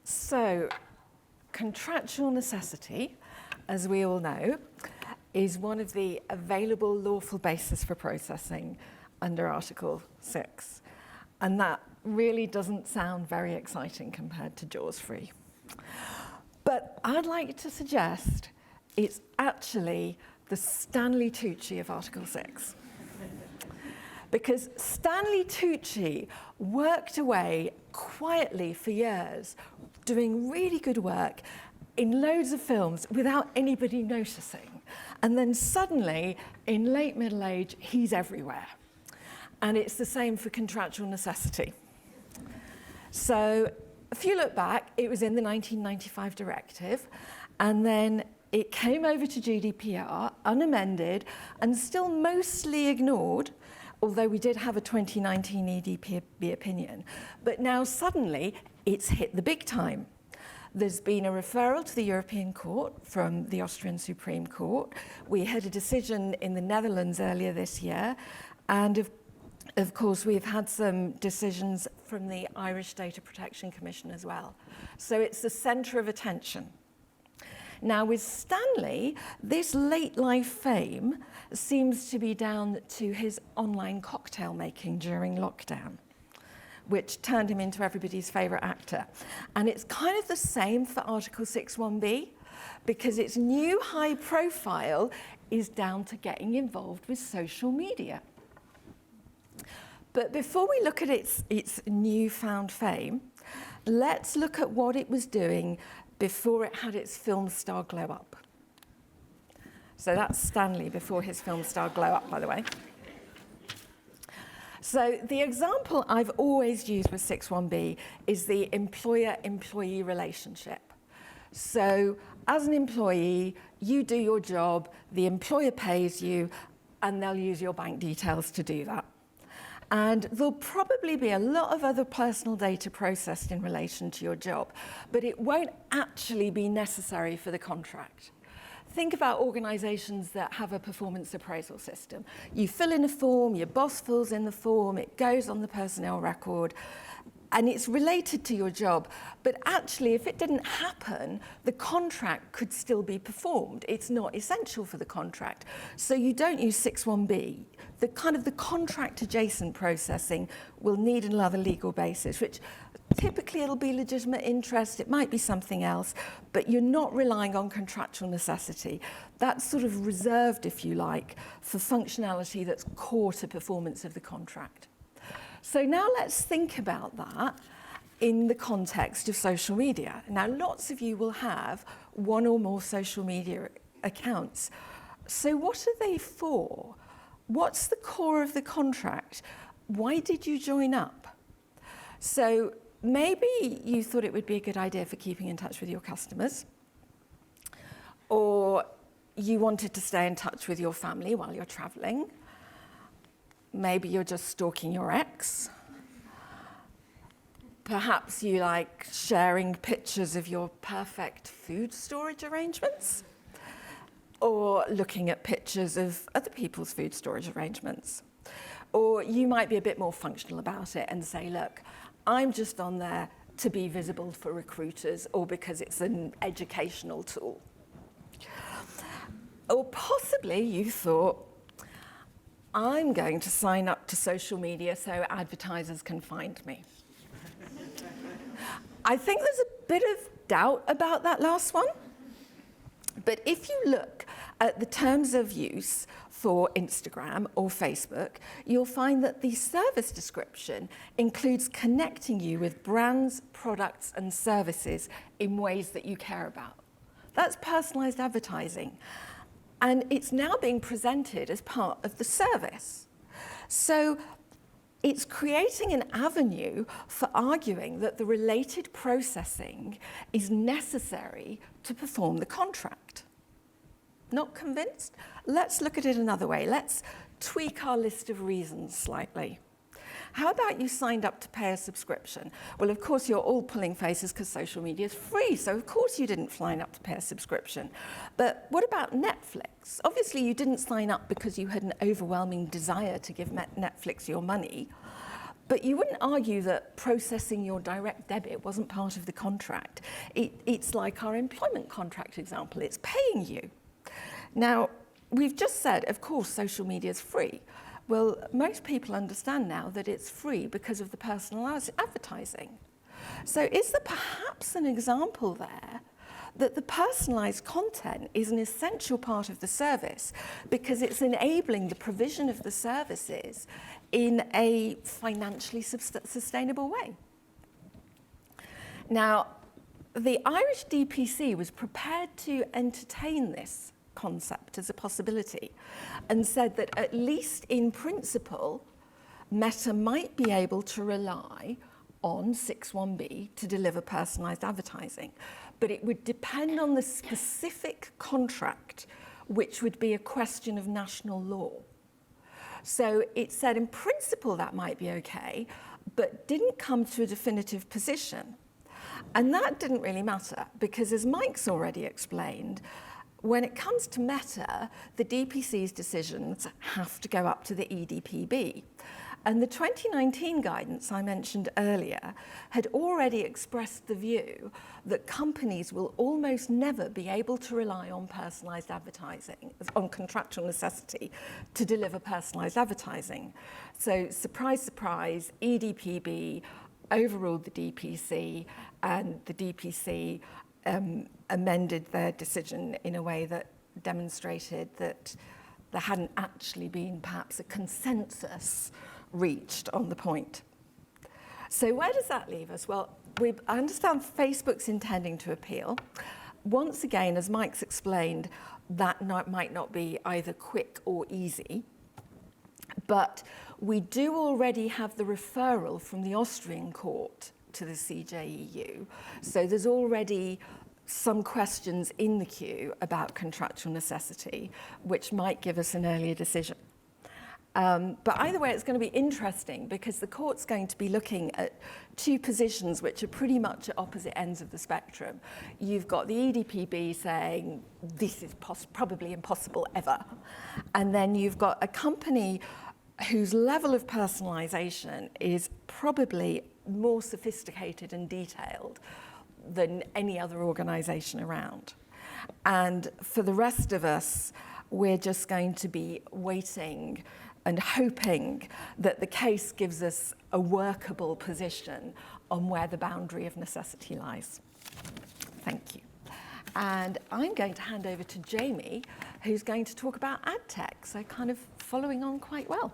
So, contractual necessity, as we all know, is one of the available lawful basis for processing under Article 6. And that really doesn't sound very exciting compared to Jaws free. But I'd like to suggest it's actually the Stanley Tucci of Article 6. Because Stanley Tucci worked away quietly for years, doing really good work in loads of films without anybody noticing. And then suddenly, in late middle age, he's everywhere. And it's the same for contractual necessity. So if you look back, it was in the 1995 directive, and then it came over to GDPR, unamended, and still mostly ignored, although we did have a 2019 EDPB opinion. But now suddenly, it's hit the big time. There's been a referral to the European Court from the Austrian Supreme Court. We had a decision in the Netherlands earlier this year, and of course, we've had some decisions from the Irish Data Protection Commission as well. So it's the centre of attention. Now, with Stanley, this late life fame seems to be down to his online cocktail making during lockdown, which turned him into everybody's favourite actor. And it's kind of the same for Article 6(1)(b), because its new high profile is down to getting involved with social media. But before we look at its newfound fame, let's look at what it was doing before it had its film star glow up. So that's Stanley before his film star glow up, by the way. So the example I've always used with 6(1)(b) is the employer-employee relationship. So as an employee, you do your job, the employer pays you, and they'll use your bank details to do that. And there'll probably be a lot of other personal data processed in relation to your job, but it won't actually be necessary for the contract. Think about organisations that have a performance appraisal system. You fill in a form, your boss fills in the form, it goes on the personnel record, and it's related to your job. But actually, if it didn't happen, the contract could still be performed. It's not essential for the contract. So you don't use 6(1)(b). The contract adjacent processing will need another legal basis, which typically it'll be legitimate interest, it might be something else, but you're not relying on contractual necessity. That's sort of reserved, if you like, for functionality that's core to performance of the contract. So now let's think about that in the context of social media. Now, lots of you will have one or more social media accounts. So what are they for? What's the core of the contract? Why did you join up? So maybe you thought it would be a good idea for keeping in touch with your customers, or you wanted to stay in touch with your family while you're traveling. Maybe you're just stalking your ex. Perhaps you like sharing pictures of your perfect food storage arrangements, or looking at pictures of other people's food storage arrangements. Or you might be a bit more functional about it and say, look, I'm just on there to be visible for recruiters or because it's an educational tool. Or possibly you thought, I'm going to sign up to social media so advertisers can find me. I think there's a bit of doubt about that last one. But if you look at the terms of use for Instagram or Facebook, you'll find that the service description includes connecting you with brands, products, and services in ways that you care about. That's personalized advertising. And it's now being presented as part of the service. So it's creating an avenue for arguing that the related processing is necessary to perform the contract. Not convinced? Let's look at it another way. Let's tweak our list of reasons slightly. How about you signed up to pay a subscription? Well, of course, you're all pulling faces because social media is free, so of course you didn't sign up to pay a subscription. But what about Netflix? Obviously, you didn't sign up because you had an overwhelming desire to give Netflix your money. But you wouldn't argue that processing your direct debit wasn't part of the contract. It's like our employment contract example, it's paying you. Now, we've just said, of course, social media is free. Well, most people understand now that it's free because of the personalised advertising. So is there perhaps an example there that the personalised content is an essential part of the service because it's enabling the provision of the services in a financially sustainable way? Now, the Irish DPC was prepared to entertain this concept as a possibility and said that at least in principle, Meta might be able to rely on 6.1b to deliver personalised advertising, but it would depend on the specific contract, which would be a question of national law. So it said in principle that might be okay, but didn't come to a definitive position. And that didn't really matter because, as Mike's already explained, when it comes to Meta, the DPC's decisions have to go up to the EDPB. And the 2019 guidance I mentioned earlier had already expressed the view that companies will almost never be able to rely on personalised advertising, on contractual necessity, to deliver personalised advertising. So, surprise, surprise, EDPB overruled the DPC, and the DPC amended their decision in a way that demonstrated that there hadn't actually been perhaps a consensus reached on the point. So where does that leave us? Well, I understand Facebook's intending to appeal. Once again, as Mike's explained, that might not be either quick or easy, but we do already have the referral from the Austrian court to the CJEU. So there's already some questions in the queue about contractual necessity, which might give us an earlier decision. But either way, it's going to be interesting because the court's going to be looking at two positions which are pretty much at opposite ends of the spectrum. You've got the EDPB saying this is probably impossible ever. And then you've got a company whose level of personalisation is probably more sophisticated and detailed than any other organisation around. And for the rest of us, we're just going to be waiting and hoping that the case gives us a workable position on where the boundary of necessity lies. Thank you. And I'm going to hand over to Jamie, who's going to talk about ad tech, so kind of following on quite well.